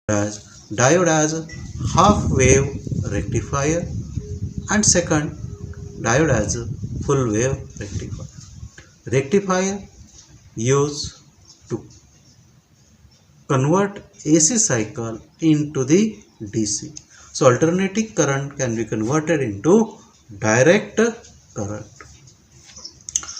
as diode as half wave rectifier, and second diode as full wave rectifier. Rectifier used to convert AC cycle into the DC. So alternating current can be converted into direct current.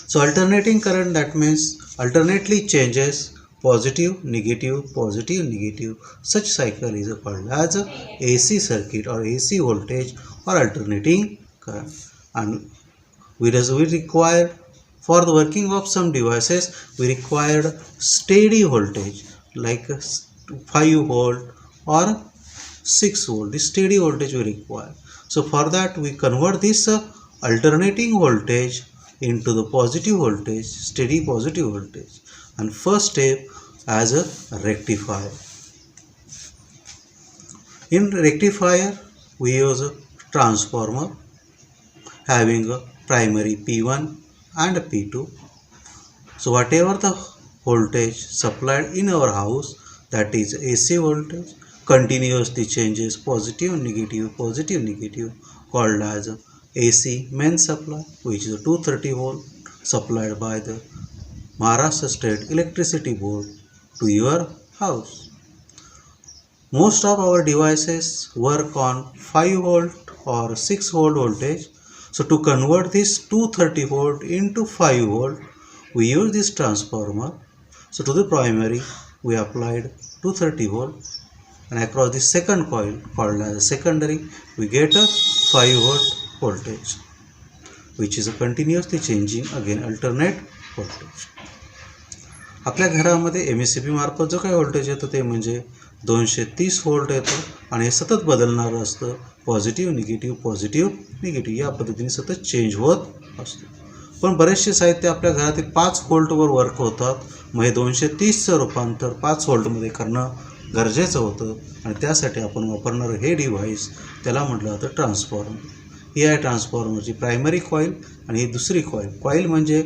So alternating current, that means alternately changes positive, negative, positive, negative. Such cycle is called as AC circuit or AC voltage or alternating current. And we require, for the working of some devices, we required steady voltage like 5 volt or 6 volt. This steady voltage we require. So for that we convert this alternating voltage into the positive voltage, steady positive voltage. And first step as a rectifier. In rectifier we use a transformer having a primary P1 and P2. So whatever the voltage supplied in our house, that is AC voltage, continuously changes positive, negative, called as AC main supply, which is a 230 volt supplied by the Maharashtra State Electricity Board to your house. Most of our devices work on 5 volt or 6 volt voltage. So to convert this 230 volt into 5 volt, we use this transformer. So to the primary we applied 230 volt, and across the second coil called as secondary we get a 5 volt voltage, which is a continuously changing again alternate voltage. आपल्या घरामध्ये MSCB मार्फत जो काही voltage येतो ते म्हणजे 230 volt येतो आणि हे सतत बदलणारं असतं. पॉझिटिव्ह निगेटिव्ह या पद्धतीने सतत चेंज होत असतो. पण बरेचसे साहित्य आपल्या घरातील 5 व्होल्टवर वर्क होतात. मग हे 230चं रूपांतर 5 व्होल्टमध्ये करणं गरजेचं होतं आणि त्यासाठी आपण वापरणारं हे डिव्हाइस त्याला म्हटलं जातं ट्रान्सफॉर्मर. ही आहे ट्रान्सफॉर्मरची प्रायमरी कॉईल आणि ही दुसरी कॉईल म्हणजे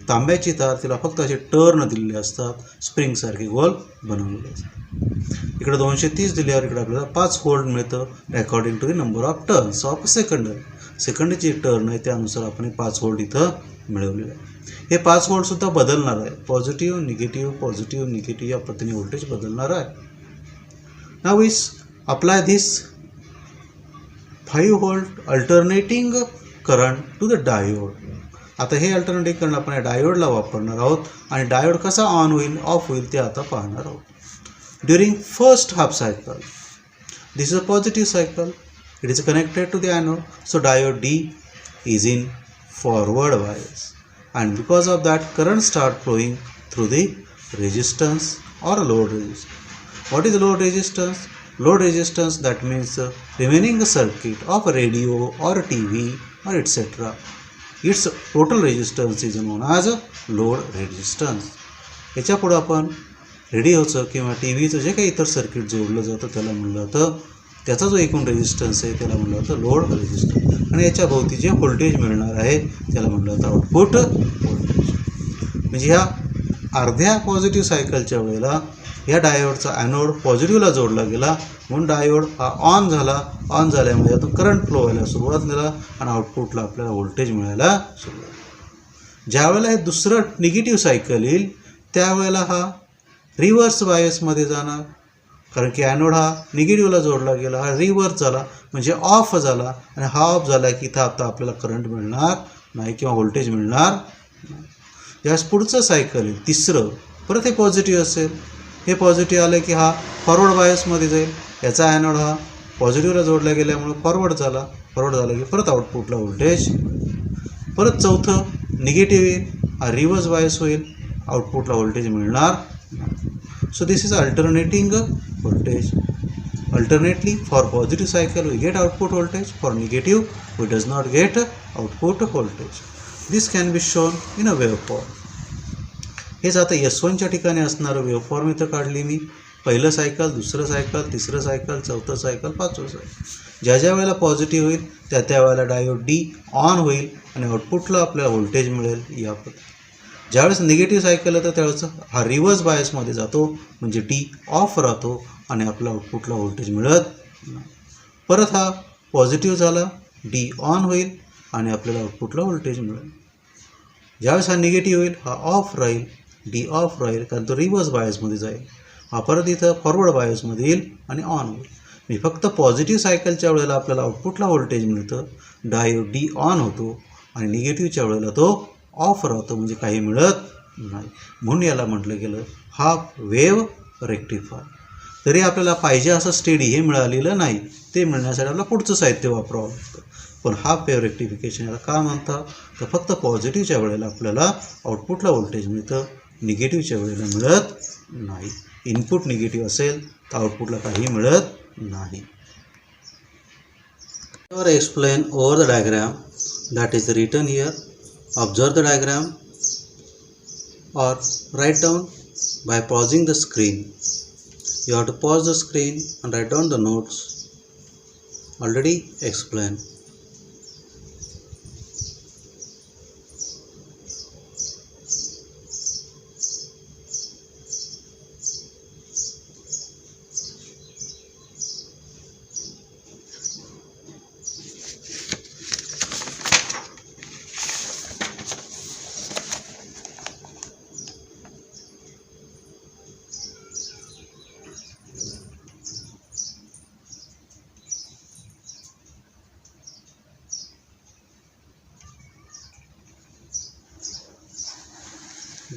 तांब्याची तार, तिला फक्त असे टर्न दिलेले असतात, स्प्रिंगसारखे गोल बनवलेले असतात. इकडे 230 दिल्यावर इकडे आपल्याला 5 व्होल्ट मिळतं according to the number of turns of सेकंडची टर्न आहे त्यानुसार आपण 5 व्होल्ट इथं मिळवलेलं आहे. हे 5 व्होल्टसुद्धा बदलणार आहे. पॉझिटिव्ह निगेटिव्ह या पद्धतीने व्होल्टेज बदलणार आहे. Now is apply this 5 volt alternating current to the diode. आता हे अल्टरनेटिंग करंट आपण डायोडला वापरणार आहोत आणि डायोड कसा ऑन होईल ऑफ होईल ते आता पाहणार आहोत. During first half cycle, this is a positive cycle, it is connected to the anode, so diode D is in forward bias, and because of that current start flowing through the resistance or load resistance. What is load resistance? Load resistance, that means remaining circuit of a radio or a TV or etc. Its total resistance is known as load resistance. याच्या पुढे आपण रेडिओचं किंवा टीव्हीचं जे काही इतर circuit जोडलं जातं त्याला म्हणलं जातं, त्याचा जो एकूण रेजिस्टन्स आहे त्याला म्हणलं जातं लोड रेजिस्टन्स. आणि याच्या भोवती जे व्होल्टेज मिळणार आहे त्याला म्हणलं जातं आउटपुट व्होल्टेज. म्हणजे ह्या अर्ध्या पॉझिटिव्ह सायकलच्या वेळेला या डायोडचा ॲनोड पॉझिटिव्हला जोडला गेला म्हणून डायोड हा ऑन झाल्यामुळे यातून करंट फ्लो व्हायला सुरुवात झाला आणि आउटपुटला आपल्याला व्होल्टेज मिळायला सुरुवात. ज्या वेळेला हे दुसरं निगेटिव्ह सायकल येईल त्यावेळेला हा रिव्हर्स बायसमध्ये जाणार, कारण की ॲनोड हा निगेटिव्हला जोडला गेला, हा रिव्हर्स झाला म्हणजे ऑफ झाला आणि हा ऑफ झाला की इथं आता आपल्याला करंट मिळणार नाही किंवा व्होल्टेज मिळणार नाही. यास पुढचं सायकल येईल तिसरं, परत हे पॉझिटिव्ह असेल, हे पॉझिटिव्ह आलं की हा फॉरवर्ड बायसमध्ये जाईल, याचा ॲनोड हा पॉझिटिव्हला जोडला गेल्यामुळे फॉरवर्ड झाला की परत आउटपुटला व्होल्टेज. परत चौथं निगेटिव्ह येईल, हा रिव्हर्स बायस होईल, आउटपुटला व्होल्टेज मिळणार. So this is alternating voltage. Alternately, for positive cycle we get output voltage, for negative we does not get output voltage. This can be shown in a waveform. हेच आता S1च्या ठिकाणी असणारं waveform इथं काढली मी. पहिलं सायकल, दुसरं cycle, तिसरं cycle, चौथं सायकल, पाचवं सायकल. ज्या ज्या वेळेला पॉझिटिव्ह होईल त्या त्या वेळेला डायोड D ऑन होईल आणि आउटपुटला आपल्याला व्होल्टेज मिळेल या पद्धतीने. ज्यावेळेस निगेटिव्ह सायकल येतं त्यावेळेस हा रिव्हर्स बायसमध्ये जातो, म्हणजे D ऑफ राहतो आणि आपल्या आउटपुटला व्होल्टेज मिळत नाही. परत हा पॉझिटिव्ह झाला, D ऑन होईल आणि आपल्याला आउटपुटला व्होल्टेज मिळेल. ज्यावेळेस हा निगेटिव्ह होईल हा ऑफ राहील, D ऑफ राहील, कारण तो रिव्हर्स बायसमध्ये जाईल. हा परत इथं फॉरवर्ड बायसमध्ये येईल आणि ऑन होईल. मी फक्त पॉझिटिव्ह सायकलच्या वेळेला आपल्याला आउटपुटला व्होल्टेज मिळतं, डायोड D ऑन होतो आणि निगेटिव्हच्या वेळेला तो ऑफ राहतो, म्हणजे काही मिळत नाही. म्हणून याला म्हटलं गेलं हाफ वेव्ह रेक्टिफायर. तरी आपल्याला पाहिजे असं स्टेडी हे मिळालेलं नाही, ते मिळण्यासाठी आपल्याला पुढचं साहित्य वापरावं लागतं. पण हाफ वेव्ह रेक्टिफिकेशन याला का म्हणतात, तर फक्त पॉझिटिव्हच्या वेळेला आपल्याला आउटपुटला व्होल्टेज मिळतं, निगेटिव्हच्या वेळेला मिळत नाही. इनपुट निगेटिव्ह असेल तर आउटपुटला काही मिळत नाही. Explain over the diagram that is written here. Observe the diagram or write down by pausing the screen. You have to pause the screen and write down the notes already explained.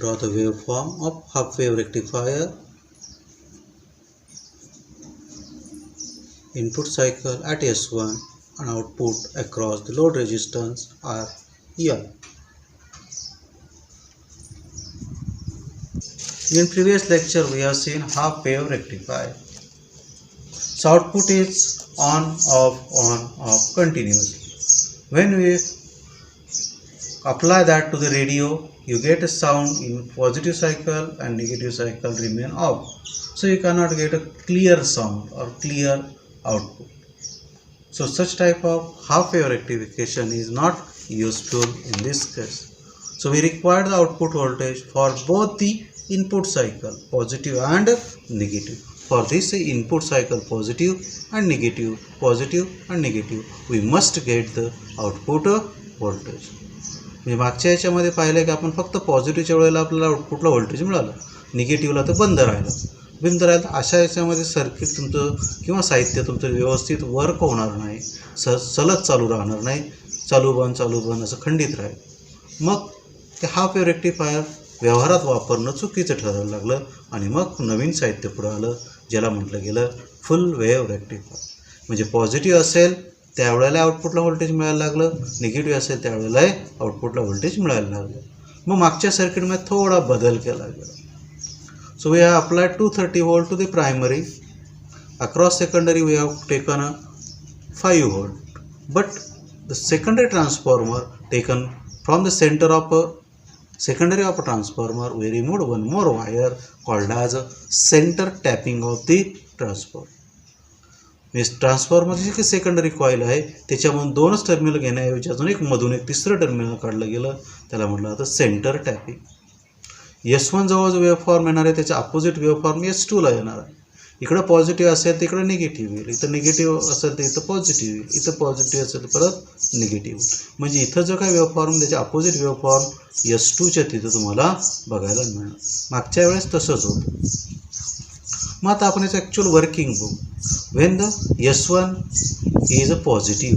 Draw the waveform of half wave rectifier. Input cycle at S1 and output across the load resistance are L. In previous lecture we have seen half wave rectifier. So output is on off continuously. When we apply that to the radio, you get a sound in positive cycle and negative cycle remain off. So you cannot get a clear sound or clear output. So such type of half wave rectification is not useful in this case. So we require the output voltage for both the input cycle, positive and negative. For this input cycle positive and negative, we must get the output voltage. मी मागच्या याच्यामध्ये पाहिलं की आपण फक्त पॉझिटिव्हच्या वेळेला आपल्याला आउटपुटला voltage मिळालं, निगेटिव्हला तर बंद राहिलं. अशा याच्यामध्ये सर्किट तुमचं किंवा साहित्य तुमचं व्यवस्थित वर्क होणार नाही, सलग चालू राहणार नाही, चालू बंद असं खंडित राहील. मग ते हाफ वेव्ह रेक्टिफायर व्यवहारात वापरणं चुकीचं ठरायला लागलं आणि मग नवीन साहित्य पुढं आलं ज्याला म्हटलं गेलं फुल वेव्ह रेक्टिफायर. म्हणजे पॉझिटिव्ह असेल त्यावेळेला आउटपुटला व्होल्टेज मिळायला लागलं, निगेटिव्ह असेल त्यावेळेला आउटपुटला व्होल्टेज मिळायला लागलं. मग मागच्या सर्किटमध्ये थोडा बदल केला गेला. So we have applied 230 volt to the primary. Across secondary we have taken 5 volt. But the secondary transformer taken from the centre of secondary of a transformer, we removed one more wire called as a center tapping of the transformer. Means ट्रान्सफॉर्मरची जी secondary coil आहे त्याच्यामधून दोनच terminal घेण्याऐवजी अजून एक मधून एक तिसरं टर्मिनल काढलं गेलं, त्याला म्हटलं जातं सेंटर टॅपिंग. S1 जवळ जो वेव्हफॉर्म येणार आहे त्याच्या अपोजिट वेव्हफॉर्म S2ला येणार आहे. इकडं पॉझिटिव्ह असेल तर इकडं निगेटिव्ह येईल, इथं निगेटिव्ह असेल तर इथं पॉझिटिव्ह येईल, इथं पॉझिटिव्ह असेल तर परत निगेटिव्ह. म्हणजे इथं जो काय वेव्हफॉर्म त्याच्या अपोजिट वेव्हफॉर्म S2च्या तिथं तुम्हाला बघायला मिळणार. मागच्या वेळेस तसंच होतं. मग आता आपण याचं ॲक्च्युअल वर्किंग बघू. Wien the S1 is a positive,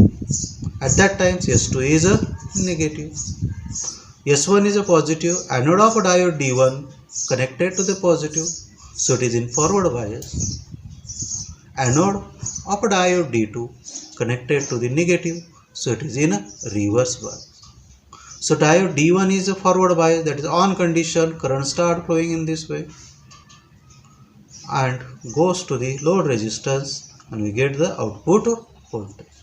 at that time S2 is a negative. S1 is a positive, anode of diode D1 connected to the positive, so it is in forward bias. Anode of diode D2 connected to the negative, so it is in a reverse bias. So diode D1 is a forward bias, that is on condition, current start flowing in this way and goes to the load resistance and we get the output voltage.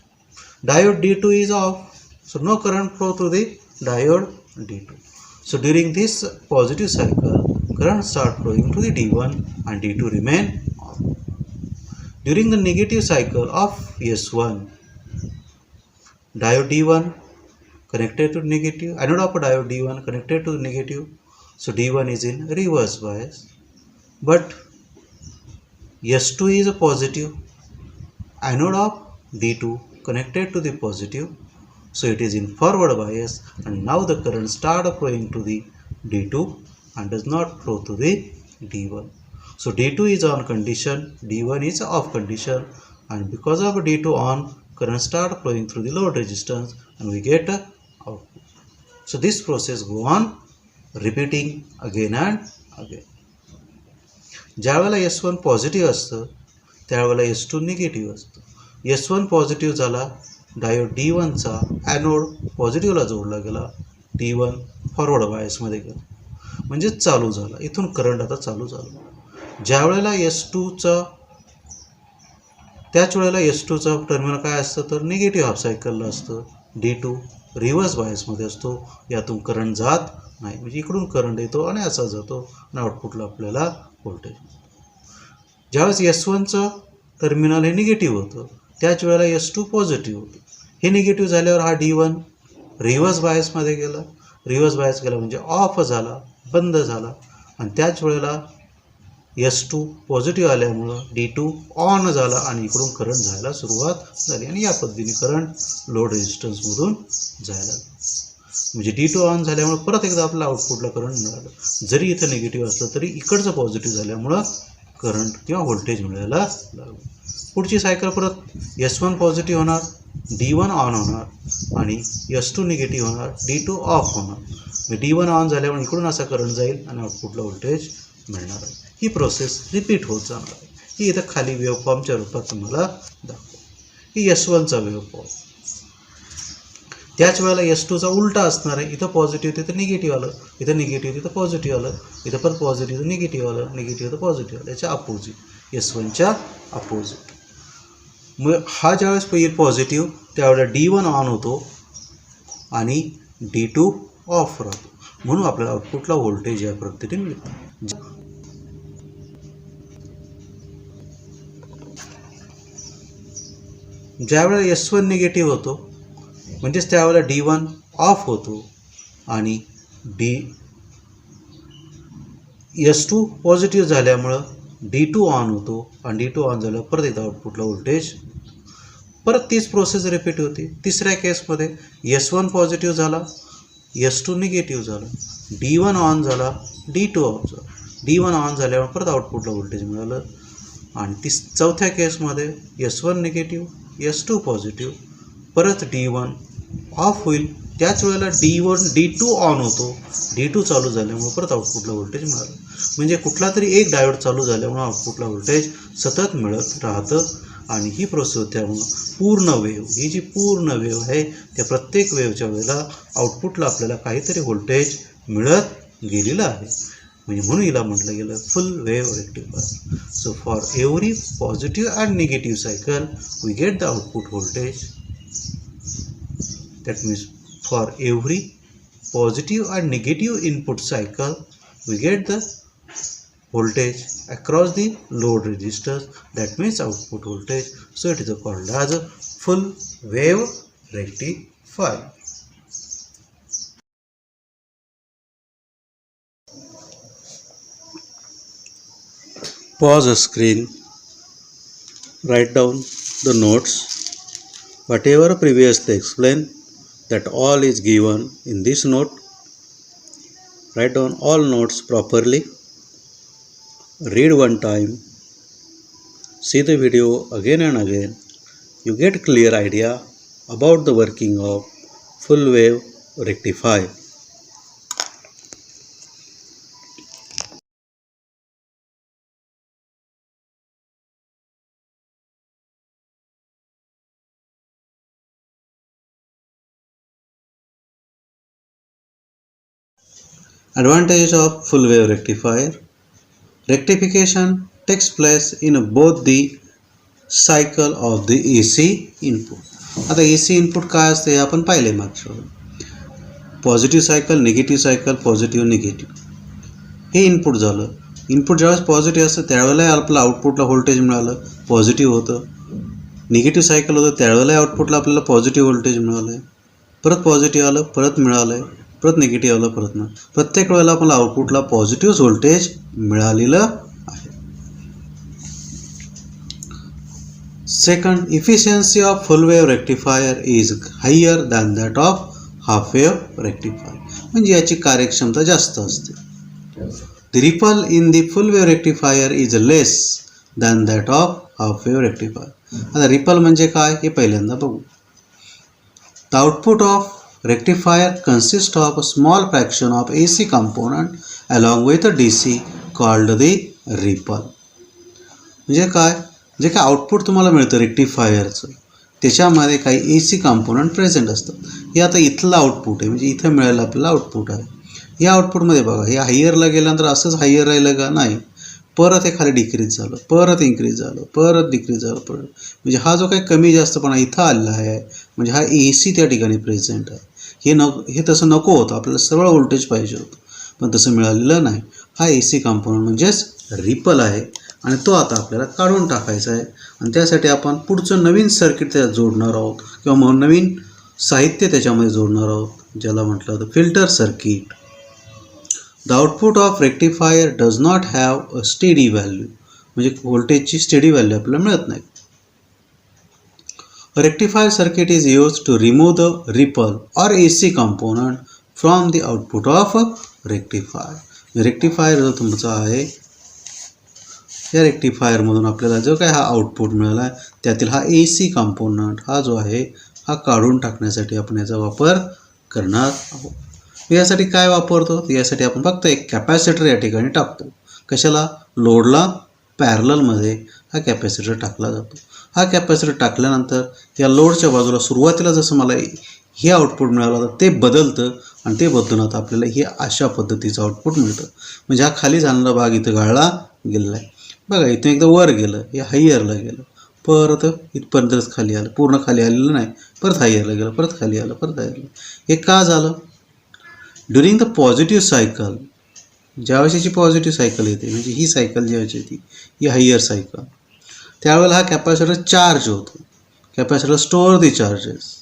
Diode D2 is off, so no current flow through the diode D2. So during this positive cycle current start flowing to the D1 and D2 remain off. During the negative cycle of S1, diode D1 connected to negative, anode of diode D1 connected to negative, so D1 is in reverse bias, but S2 is a positive, anode of D2 connected to the positive, so it is in forward bias, and now the current start flowing to the D2 and does not flow to the D1. So D2 is on condition, D1 is off condition, and because of D2 on, current start flowing through the load resistance and we get a output. So this process go on repeating again and again. ज्यावेळेला S1 positive असतं त्यावेळेला S2 negative असतं. S1 positive झाला, diode D1चा anode पॉझिटिव्हला जोडला गेला, D1 forward बायसमध्ये गेला, म्हणजे चालू झाला. इथून करंट आता चालू झाला. ज्यावेळेला S2चा त्याच वेळेला S2चा टर्मिनल काय असतं तर निगेटिव्ह हाफ सायकलला असतं, D2 रिव्हर्स बायसमध्ये असतो, यातून करंट जात नाही, म्हणजे इकडून करंट येतो आणि असा जातो आणि आउटपुटला आपल्याला व्होल्टेज. ज्यावेळेस S1चं टर्मिनल हे निगेटिव्ह होतं त्याच वेळेला S2 पॉझिटिव्ह होतं. हे निगेटिव्ह झाल्यावर हा D1 रिव्हर्स बायसमध्ये गेला, रिव्हर्स बायस गेला म्हणजे ऑफ झाला, बंद झाला, आणि त्याच वेळेला S2 पॉझिटिव्ह आल्यामुळं D2 ऑन झाला आणि इकडून करंट जायला सुरुवात झाली आणि या पद्धतीने करंट लोड रेजिस्टन्समधून जायला, म्हणजे D2 ऑन झाल्यामुळे परत एकदा आपल्याला आउटपुटला करंट मिळालं. जरी इथं निगेटिव्ह असलं तरी इकडचं पॉझिटिव्ह झाल्यामुळं करंट किंवा व्होल्टेज मिळायला लागलं. पुढची सायकल परत S1 पॉझिटिव्ह होणार, D1 ऑन होणार आणि S2 निगेटिव्ह होणार, D2 ऑफ होणार. D1 ऑन झाल्यामुळे इकडून असा करंट जाईल आणि आउटपुटला व्होल्टेज मिळणार आहे. ही प्रोसेस रिपीट होत जाणार आहे. ही इथं खाली वेव्हफॉर्मच्या रूपात तुम्हाला दाखवतो. ही S1चा वेव्हफॉर्म. त्याच वेळेला S2चा उलटा असणार आहे. इथं पॉझिटिव्ह तिथं निगेटिव्ह आलं, इथं निगेटिव्ह तिथं पॉझिटिव्ह आलं, इथं परत पॉझिटिव्ह निगेटिव्ह आलं, निगेटिव्ह तर पॉझिटिव्ह आलं, याच्या अपोजिट, S1च्या अपोजिट. मग हा ज्यावेळेस येईल पॉझिटिव्ह त्यावेळेला D1 ऑन होतो आणि D2 ऑफ राहतो, म्हणून आपल्याला आउटपुटला व्होल्टेज या पद्धतीने मिळतं. ज्यावेळेला S1 निगेटिव्ह होतो म्हणजेच त्यावेळेला D1 ऑफ होतो आणि S2 पॉझिटिव्ह झाल्यामुळं D2 ऑन होतो आणि D2 ऑन झाल्यावर परत एकदा आउटपुटला व्होल्टेज. परत तीच प्रोसेस रिपीट होती. तिसऱ्या केसमध्ये S1 पॉझिटिव्ह झाला, S2 निगेटिव्ह झाला, D1 ऑन झाला, D2 ऑफ झाला, D1 ऑन झाल्यावर परत आउटपुटला व्होल्टेज मिळालं. आणि चौथ्या केसमध्ये S1 निगेटिव्ह, S2 पॉझिटिव्ह, परत D1 ऑफ होईल, त्याच वेळेला D2 ऑन होतो, D2 चालू झाल्यामुळे परत आउटपुटला व्होल्टेज मिळालं. म्हणजे कुठला तरी एक डायोड चालू झाल्यामुळे आउटपुटला व्होल्टेज सतत मिळत राहतं. आणि ही प्रोसेस होत्यामुळं पूर्ण वेव्ह, ही जी पूर्ण वेव्ह आहे त्या प्रत्येक वेव्हच्या वेळेला आउटपुटला आपल्याला काहीतरी व्होल्टेज मिळत गेलेलं आहे, म्हणजे म्हणून हिला म्हटलं गेलं full wave rectifier. So for every positive and negative cycle we get the output voltage. That means for every positive and negative input cycle we get the voltage across the load resistors, that means output voltage. So it is called as a full wave rectifier. Pause the screen, write down the notes, whatever previously explained, that all is given in this note. Write down all notes properly, read one time, see the video again and again. You get clear idea about the working of full wave rectifier. Advantages of full wave rectifier. Rectification takes place in both the cycle of the AC input. आता AC input काय असते हे आपण पाहिले मागच्या. Positive cycle, negative cycle, positive negative. हे input झालं. Input ज्यावेळेस पॉझिटिव्ह असतं त्यावेळेला आपल्याला आउटपुटला व्होल्टेज मिळालं, पॉझिटिव्ह होतं. निगेटिव्ह सायकल होतं त्यावेळेला आउटपुटला आपल्याला पॉझिटिव्ह व्होल्टेज मिळालं आहे. परत पॉझिटिव्ह आलं, परत मिळालं आहे, परत निगेटिव्ह आलं, परत मिळालं. प्रत्येक वेळेला आपल्याला आउटपुटला पॉझिटिव्ह व्होल्टेज मिळालेलं आहे. Second, efficiency of full wave rectifier is higher than that of half wave rectifier. म्हणजे याची कार्यक्षमता जास्त असते. The ripple in the full wave rectifier is less than that of half wave rectifier. आता ripple म्हणजे काय हे पहिल्यांदा बघू. The output of rectifier consists of a small fraction of AC component along with a DC called the ripple. म्हणजे काय, जे काय आउटपुट तुम्हाला मिळतं रेक्टिफायरचं त्याच्यामध्ये काही AC कॉम्पोनंट प्रेझेंट असतात. हे आता इथलं आउटपुट आहे, म्हणजे इथं मिळायला आपल्याला आउटपुट आहे. या आउटपुटमध्ये बघा, हे हायर गेल्यानंतर असंच हायर राहिलं का नाही, परत हे खाली डिक्रीज झालं, परत इन्क्रीज झालं, परत डिक्रीज झालं, परत म्हणजे हा जो काही कमी जास्तपणा इथं आलेला आहे म्हणजे हा AC त्या ठिकाणी प्रेझेंट आहे. हे तसं नको होतं, आपल्याला सरळ व्होल्टेज पाहिजे होतं पण तसं मिळालेलं नाही. हा AC कॉम्पोनंट म्हणजेच रिपल आहे आणि तो आता आपल्याला काढून टाकायचा आहे. आणि त्यासाठी आपण पुढचं नवीन सर्किट त्यात जोडणार आहोत किंवा मग नवीन साहित्य त्याच्यामध्ये जोडणार आहोत, ज्याला म्हटलं होतं filter circuit. The output of rectifier does not have a steady value. म्हणजे व्होल्टेजची स्टेडी व्हॅल्यू आपल्याला मिळत नाही. A rectifier circuit is used to remove the ripple or AC component from the output of a rectifier. Rectifier जो तुमचा आहे या रेक्टिफायरमधून आपल्याला जो काय हा आउटपुट मिळाला आहे त्यातील हा AC कॉम्पोनंट हा जो आहे हा काढून टाकण्यासाठी आपण याचा वापर करणार आहोत. यासाठी काय वापरतो, यासाठी आपण फक्त एक कॅपॅसिटर या ठिकाणी टाकतो. कशाला, लोडला पॅरललमध्ये हा कॅपॅसिटर टाकला जातो. हा कॅपॅसिटर टाकल्यानंतर या लोडच्या बाजूला सुरुवातीला जसं मला हे आउटपुट मिळालं होतं ते बदलतं आणि ते बदलून आता आपल्याला हे अशा पद्धतीचं आउटपुट मिळतं. म्हणजे हा खाली जाणारा भाग इथं गाळला गेलेला आहे. बघा इथून एकदा वर गेलं, हे हायरला गेलं, परत इथपर्यंतच खाली आलं, पूर्ण खाली आलेलं नाही, परत हायरला गेलं, परत खाली आलं, परत हायरला. हे का झालं, ड्युरिंग द पॉझिटिव्ह सायकल, ज्यावेळेस याची पॉझिटिव्ह सायकल येते म्हणजे ही सायकल ज्यावेळेस येते ही हायर सायकल, त्यावेळेला हा कॅपॅसिटर चार्ज होतो. कॅपॅसिटर स्टोअर दी चार्जेस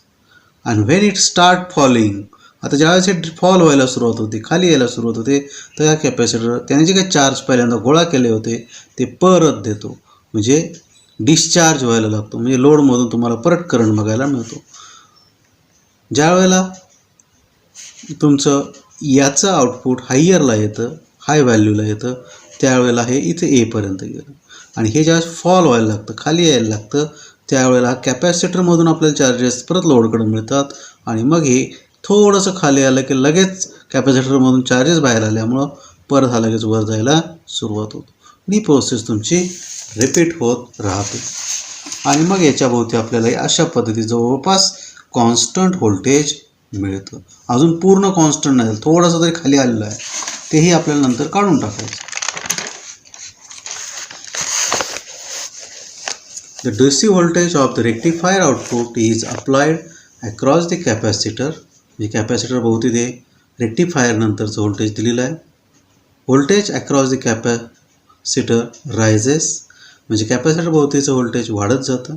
आणि व्हेन इट स्टार्ट फॉलिंग, आता ज्यावेळेस हे फॉल व्हायला सुरुवात होते, खाली यायला सुरुवात होते, तर हा कॅपॅसिटर त्याने जे काही चार्ज पहिल्यांदा गोळा केले होते ते परत देतो, म्हणजे डिस्चार्ज व्हायला लागतो. म्हणजे लोडमधून तुम्हाला परत करंट बघायला मिळतो. ज्यावेळेला तुमचं याचं आउटपुट हायरला येतं, हाय व्हॅल्यूला येतं, त्यावेळेला हे इथे एपर्यंत गेलं आणि हे ज्यावेळेस फॉल व्हायला लागतं, खाली यायला लागतं, त्यावेळेला कॅपॅसिटरमधून आपल्याला चार्जेस परत लोडकडे मिळतात आणि मग हे थोडंसं खाली आलं की लगेच कॅपॅसिटरमधून चार्जेस बाहेर आल्यामुळं परत हा लगेच वर जायला सुरुवात होतो. ही प्रोसेस तुमची रिपीट होत राहते आणि मग याच्याभोवती आपल्याला अशा पद्धतीचं जवळपास कॉन्स्टंट व्होल्टेज मिळतं. अजून पूर्ण कॉन्स्टंट नाही, थोडंसं तरी खाली आलेलं आहे, तेही आपल्याला नंतर काढून टाकायचं. The DC voltage of the rectifier output is applied across the capacitor. म्हणजे कॅपॅसिटर भोवती ते रेक्टिफायर नंतरचं व्होल्टेज दिलेलं आहे. Voltage across the capacitor rises, म्हणजे कॅपॅसिटर भोवतीचं व्होल्टेज वाढत जातं.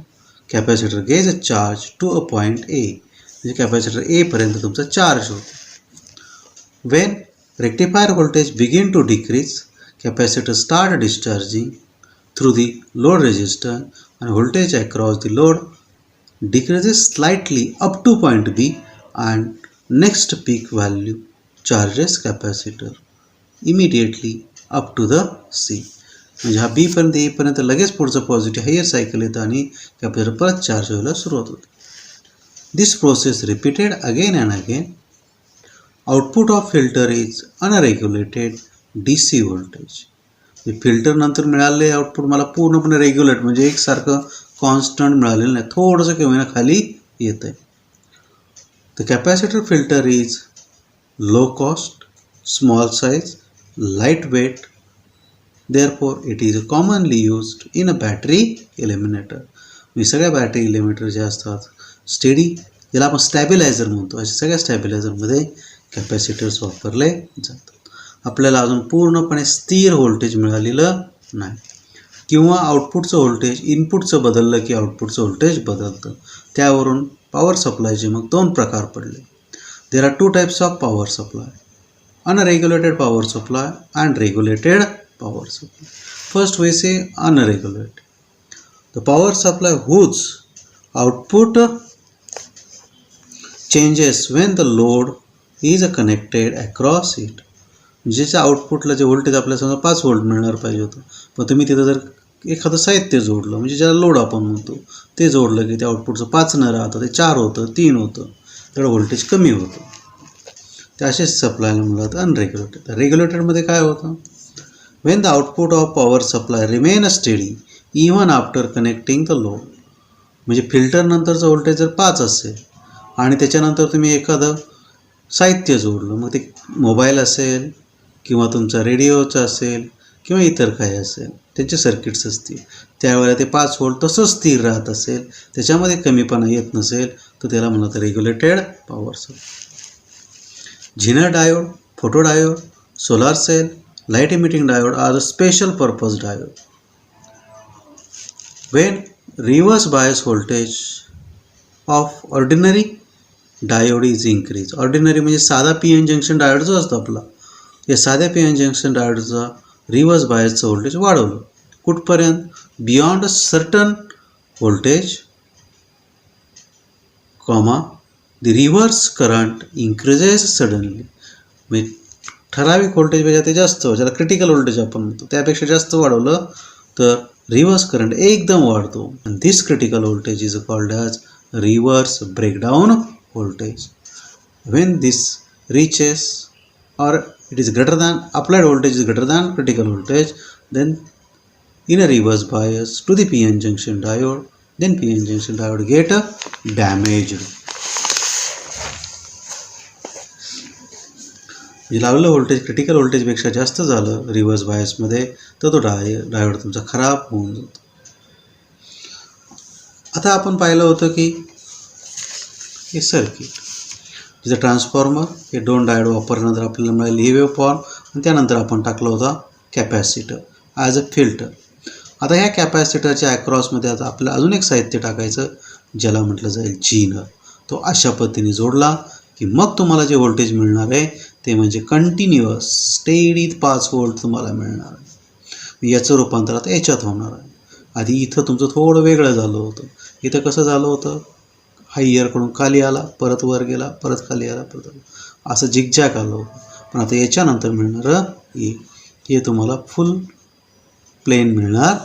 Capacitor gets a charge to a point A, म्हणजे कॅपॅसिटर एपर्यंत तुमचा चार्ज होतो. When rectifier voltage begin to decrease, capacitor start discharging through the load resistor and voltage across the load decreases slightly up to point B and next peak value charges capacitor immediately up to the C. म्हणजे हा B पर्यंत येईपर्यंत लगेच पुढचं positive higher cycle येतं आणि capacitor परत charge व्हायला सुरुवात होते. This process repeated again and again. Output of filter is unregulated DC voltage. Filter नंतर मिळालेले आउटपुट मला पूर्णपणे रेग्युलेट म्हणजे एकसारखं कॉन्स्टंट मिळालेलं नाही, थोडंसं किंवा खाली येतं आहे. The capacitor filter is low cost, small size, light weight, therefore it is commonly used in a battery eliminator. म्हणजे सगळ्या बॅटरी एलिमिनेटर जे असतात स्टेडी, ज्याला आपण स्टॅबिलायझर म्हणतो, अशा सगळ्या स्टॅबिलायझरमध्ये कॅपॅसिटर्स वापरले जातात. आपल्याला अजून पूर्णपणे स्थिर व्होल्टेज मिळालेलं नाही. किंवा आउटपुटचं व्होल्टेज इनपुटचं बदललं की आउटपुटचं व्होल्टेज बदलतं. त्यावरून पॉवर सप्लायचे मग 2 प्रकार पडले. There are 2 types of power supply, unregulated power supply and regulated power supply. First we say unregulated. The power supply whose output changes when the load is connected across it. ज्याच्या आउटपुटला जे voltage आपल्याला समजा 5 volt मिळणार पाहिजे होतं, पण तुम्ही तिथं जर एखादं साहित्य जोडलं, म्हणजे ज्याला लोड आपण म्हणतो, ते जोडलं की त्या आउटपुटचं 5 न राहतं ते 4 होतं, 3 होतं, तर व्होल्टेज कमी होतं. ते असेच सप्लायला म्हणतात अनरेग्युलेटेड. रेग्युलेटेडमध्ये काय होतं? Wien the output of power supply remain steady even after connecting the load. म्हणजे फिल्टरनंतरचं व्होल्टेज जर 5 असेल आणि त्याच्यानंतर तुम्ही एखादं साहित्य जोडलं, मग ते मोबाईल असेल किंवा तुमचा रेडिओचा असेल किंवा इतर काही असेल, त्यांचे सर्किट्स असतील, त्यावेळेला ते 5 व्होल्ट तसंच स्थिर राहत असेल, त्याच्यामध्ये कमीपणा येत नसेल, तर त्याला म्हणतात regulated power supply. Zener diode, photo diode, solar cell, light emitting diode are the special purpose diode. When reverse bias voltage of ordinary diode is increased, ordinary म्हणजे साधा PN जंक्शन डायोड जो असतो आपला, या साध्या PN जंक्शन डायोडचा रिव्हर्स बायसचं व्होल्टेज वाढवलं कुठपर्यंत? Beyond certain voltage comma the reverse current increases suddenly. म्हणजे ठराविक व्होल्टेजपेक्षा ते जास्त, ज्याला क्रिटिकल व्होल्टेज आपण म्हणतो, त्यापेक्षा जास्त वाढवलं तर रिव्हर्स करंट एकदम वाढतो. आणि this critical voltage is called as reverse breakdown voltage. When this reaches or it is greater than applied voltage is greater than critical voltage, then in a reverse bias to the PN junction diode, then PN junction diode get damaged. म्हणजे लावलेलं voltage critical व्होल्टेजपेक्षा जास्त झालं reverse बायसमध्ये, तर तो diode तुमचा खराब होऊन जातो. आता आपण पाहिलं होतं की हे सर्किट, जिथं ट्रान्सफॉर्मर, हे 2 डायोड वापरल्यानंतर आपल्याला मिळाली ही वेव फॉर्म, आणि त्यानंतर आपण टाकला होता कॅपॅसिटर ॲज अ फिल्टर. आता ह्या कॅपॅसिटरच्या अक्रॉसमध्ये आता आपल्याला अजून एक साहित्य टाकायचं, ज्याला म्हटलं जाईल जीनर. तो अशा पद्धतीने जोडला की मग तुम्हाला जे व्होल्टेज मिळणार आहे ते म्हणजे कंटिन्युअस स्टेडी 5 व्होल्ट तुम्हाला मिळणार आहे. याचं रूपांतर आता याच्यात होणार आहे. आधी इथं तुमचं थोडं वेगळं झालं होतं. इथं कसं झालं होतं? हायरकडून खाली आला, परत वर गेला, परत खाली आला, परत असं झिकझॅक आलं होतं. पण आता याच्यानंतर मिळणारं हे तुम्हाला फुल प्लेन मिळणार